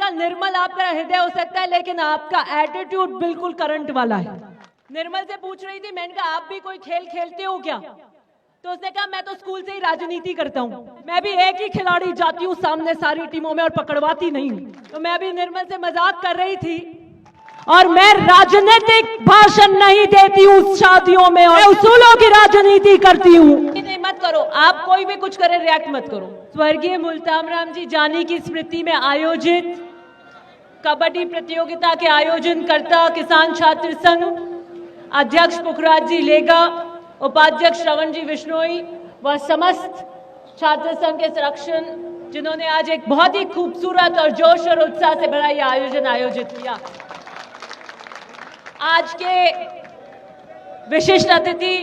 कहा निर्मल आपका हृदय हो सकता है लेकिन आपका एटीट्यूड बिल्कुल करंट वाला है। निर्मल से पूछ रही थी, मैंने कहा आप भी कोई खेल खेलते हो क्या? तो उसने कहा मैं तो स्कूल से ही राजनीति करता हूँ, मैं भी एक ही खिलाड़ी जाती हूँ सामने सारी टीमों में और पकड़वाती नहीं हूँ। तो मैं अभी निर्मल से मजाक कर रही थी और मैं राजनीतिक भाषण नहीं देती हूँ शादियों में और उसूलों की राजनीति करती हूँ। नहीं मत करो, आप कोई भी कुछ करे रिएक्ट मत करो। स्वर्गीय मुल्तान राम जी जानी की स्मृति में आयोजित कबड्डी प्रतियोगिता के आयोजनकर्ता किसान छात्र संघ अध्यक्ष पुखराज जी लेगा, उपाध्यक्ष श्रवण जी विश्नोई व समस्त छात्र संघ के संरक्षण जिन्होंने आज एक बहुत ही खूबसूरत और जोश और उत्साह से भरा यह आयोजन आयोजित किया। आज के विशिष्ट अतिथि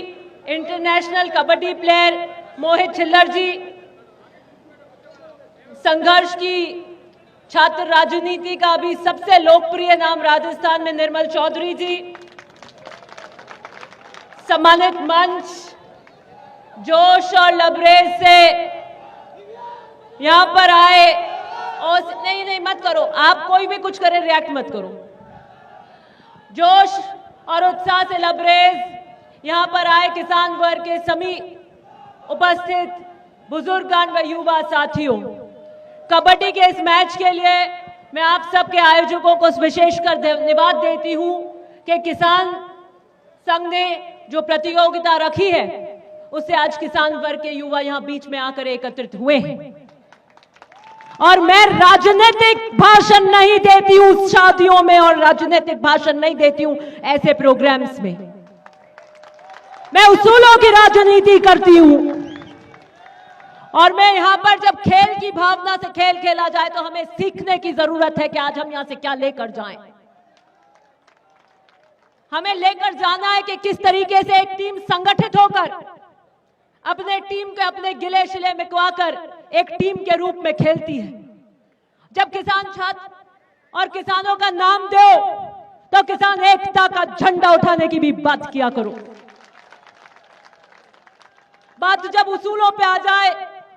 इंटरनेशनल कबड्डी प्लेयर मोहित छिल्लर जी, संघर्ष की छात्र राजनीति का भी सबसे लोकप्रिय नाम राजस्थान में निर्मल चौधरी जी, सम्मानित मंच जोश और लबरेज से यहां पर आए और नहीं मत करो, आप कोई भी कुछ करें रिएक्ट मत करो। जोश और उत्साह से लबरेज यहां पर आए किसान वर्ग के सभी उपस्थित बुजुर्गगण व युवा साथियों, कबड्डी के इस मैच के लिए मैं आप सबके आयोजकों को विशेषकर धन्यवाद देती हूं कि किसान संघ ने जो प्रतियोगिता रखी है उससे आज किसान वर्ग के युवा यहां बीच में आकर एकत्रित हुए हैं। और मैं राजनीतिक भाषण नहीं देती हूं शादियों में और राजनीतिक भाषण नहीं देती हूं ऐसे प्रोग्राम्स में, मैं उसूलों की राजनीति करती हूं। और मैं यहां पर जब खेल की भावना से खेल खेला जाए तो हमें सीखने की जरूरत है कि आज हम यहां से क्या लेकर जाएं। हमें लेकर जाना है कि किस तरीके से एक टीम संगठित होकर अपने टीम के अपने गिले शिले मिटवाकर एक टीम के रूप में खेलती है। जब किसान छात्र और किसानों का नाम दो तो किसान एकता का झंडा उठाने की भी बात किया करो। बात जब उसूलों पे आ जाए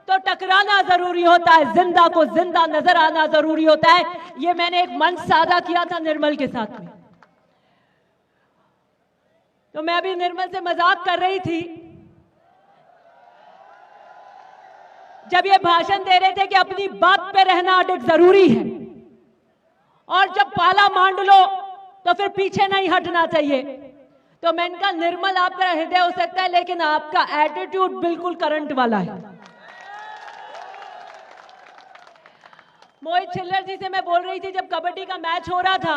तो टकराना जरूरी होता है, जिंदा को जिंदा नजर आना जरूरी होता है। ये मैंने एक मंच साझा किया था निर्मल के साथ में, तो मैं अभी निर्मल से मजाक कर रही थी जब ये भाषण दे रहे थे कि अपनी बात पे रहना अधिक जरूरी है और जब पाला मांड लो तो फिर पीछे नहीं हटना चाहिए। तो मैंने कहा निर्मल आपका हृदय हो सकता है लेकिन आपका एटीट्यूड बिल्कुल करंट वाला है। मोहित छिल्लर जी से मैं बोल रही थी जब कबड्डी का मैच हो रहा था,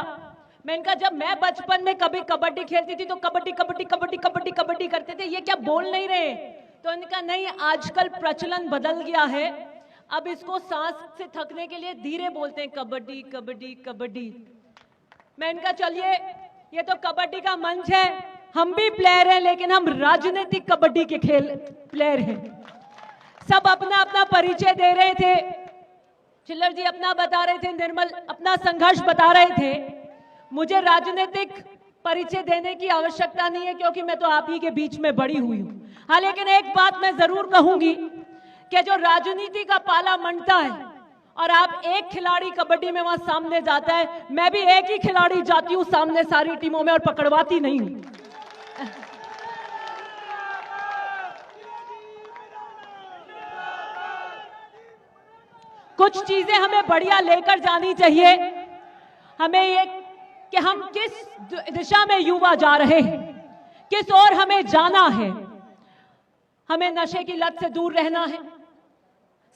मैंने कहा जब मैं बचपन में कभी कबड्डी खेलती थी तो कबड्डी कबड्डी कबड्डी कबड्डी कबड्डी करते थे, ये क्या बोल नहीं रहे? तो उन्होंने कहा नहीं, आजकल प्रचलन बदल गया है, अब इसको सांस से थकने के लिए धीरे बोलते हैं कबड्डी कबड्डी कबड्डी। मैंने कहा चलिए ये तो कबड्डी का मंच है, हम भी प्लेयर हैं लेकिन हम राजनीतिक कबड्डी के खेल प्लेयर हैं। सब अपना अपना परिचय दे रहे थे, छिल्लर जी अपना बता रहे थे, निर्मल अपना संघर्ष बता रहे थे। मुझे राजनीतिक परिचय देने की आवश्यकता नहीं है क्योंकि मैं तो आप ही के बीच में बड़ी हुई हूं। हाँ, लेकिन एक बात मैं जरूर कहूंगी कि जो राजनीति का पाला मंडता है और आप एक खिलाड़ी कबड्डी में वहां सामने जाता है, मैं भी एक ही खिलाड़ी जाती हूं सामने सारी टीमों में और पकड़वाती नहीं हूं। कुछ चीजें हमें बढ़िया लेकर जानी चाहिए, हमें ये कि हम किस दिशा में युवा जा रहे हैं, किस ओर हमें जाना है। हमें नशे की लत से दूर रहना है,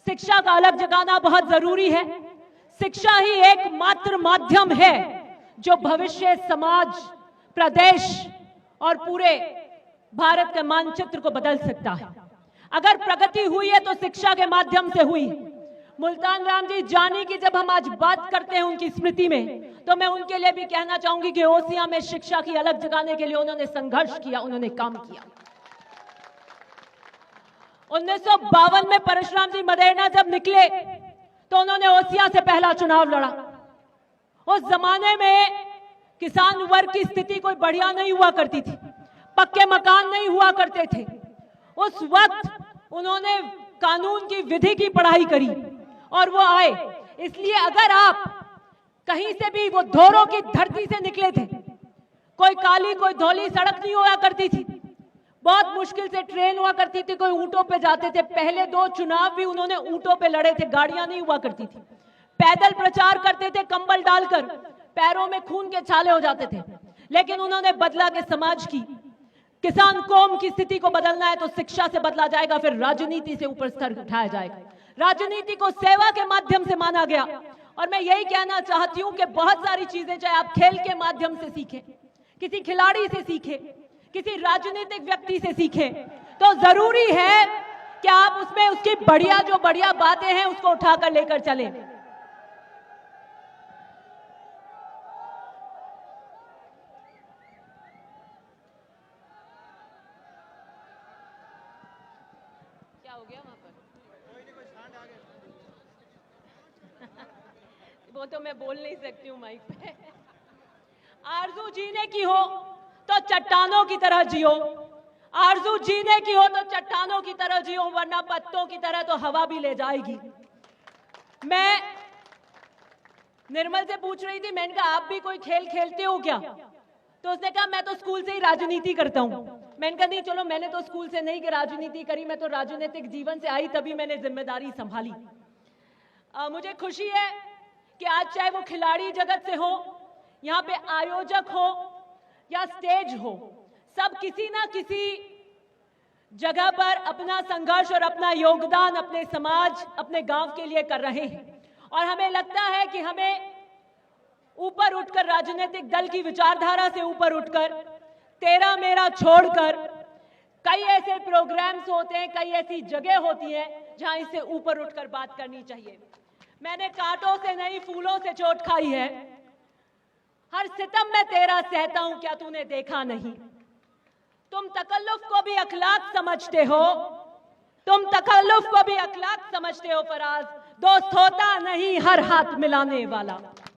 शिक्षा का अलग जगाना बहुत जरूरी है। शिक्षा ही एकमात्र माध्यम है जो भविष्य, समाज, प्रदेश और पूरे भारत के मानचित्र को बदल सकता है। अगर प्रगति हुई है तो शिक्षा के माध्यम से हुई। मुल्तान राम जी जानी की जब हम आज बात करते हैं उनकी स्मृति में, तो मैं उनके लिए भी कहना चाहूंगी कि ओसिया में शिक्षा की अलग जगाने के लिए उन्होंने संघर्ष किया, उन्होंने काम किया। 1952 में परशुराम जी मदेरना जब निकले तो उन्होंने ओसिया से पहला चुनाव लड़ा। उस जमाने में किसान वर्ग की स्थिति कोई बढ़िया नहीं हुआ करती थी, पक्के मकान नहीं हुआ करते थे। उस वक्त उन्होंने कानून की विधि की पढ़ाई करी और वो आए। इसलिए अगर आप कहीं से भी वो धोरों की धरती से निकले थे। कोई काली कोई धौली सड़क नहीं हुआ करती थी, बहुत मुश्किल से ट्रेन हुआ करती थी, कोई ऊंटों पे जाते थे। पहले 2 चुनाव भी उन्होंने ऊंटों पे लड़े थे, गाड़ियां नहीं हुआ करती थी। पैदल प्रचार करते थे, कंबल डालकर, पैरों में खून के छाले हो जाते थे। लेकिन उन्होंने बदला के समाज की, किसान कौम की स्थिति को बदलना है तो शिक्षा से बदला जाएगा, फिर राजनीति से ऊपर स्तर उठाया जाएगा। राजनीति को सेवा के माध्यम से माना गया। और मैं यही कहना चाहती हूं कि बहुत सारी चीजें चाहे आप खेल के माध्यम से सीखें, किसी खिलाड़ी से सीखें, किसी राजनीतिक व्यक्ति से सीखें, तो जरूरी है कि आप उसमें उसकी जो बढ़िया बातें हैं उसको उठाकर लेकर चलें। क्या हो गया वहां पर? वो तो मैं बोल नहीं सकती हूँ माइक पे। आरज़ू जीने की हो तो चट्टानों की तरह जियो, आरज़ू जीने की हो तो चट्टानों की तरह जियो, वरना पत्तों की तरह तो हवा भी ले जाएगी। मैं निर्मल से पूछ रही थी, मैंने कहा आप भी कोई खेल खेलते हो क्या? तो उसने कहा मैं तो स्कूल से ही राजनीति करता हूं। मैंने कहा नहीं, चलो मैंने तो स्कूल से नहीं राजनीति करी, मैं तो राजनीतिक जीवन से आई, तभी मैंने जिम्मेदारी संभाली। मुझे खुशी है कि आज चाहे वो खिलाड़ी जगत से हो, यहाँ पे आयोजक हो या स्टेज हो, सब किसी ना किसी जगह पर अपना संघर्ष और अपना योगदान अपने समाज, अपने गांव के लिए कर रहे हैं। और हमें लगता है कि हमें ऊपर उठकर, राजनीतिक दल की विचारधारा से ऊपर उठकर, तेरा मेरा छोड़कर, कई ऐसे प्रोग्राम्स होते हैं, कई ऐसी जगह होती हैं जहां इससे ऊपर उठकर बात करनी चाहिए। मैंने कांटों से नहीं फूलों से चोट खाई है, हर सितम में तेरा सहता हूं, क्या तूने देखा नहीं? तुम तकल्लुफ को भी अखलाक समझते हो, तुम तकल्लुफ को भी अखलाक समझते हो फराज, दोस्त होता नहीं हर हाथ मिलाने वाला।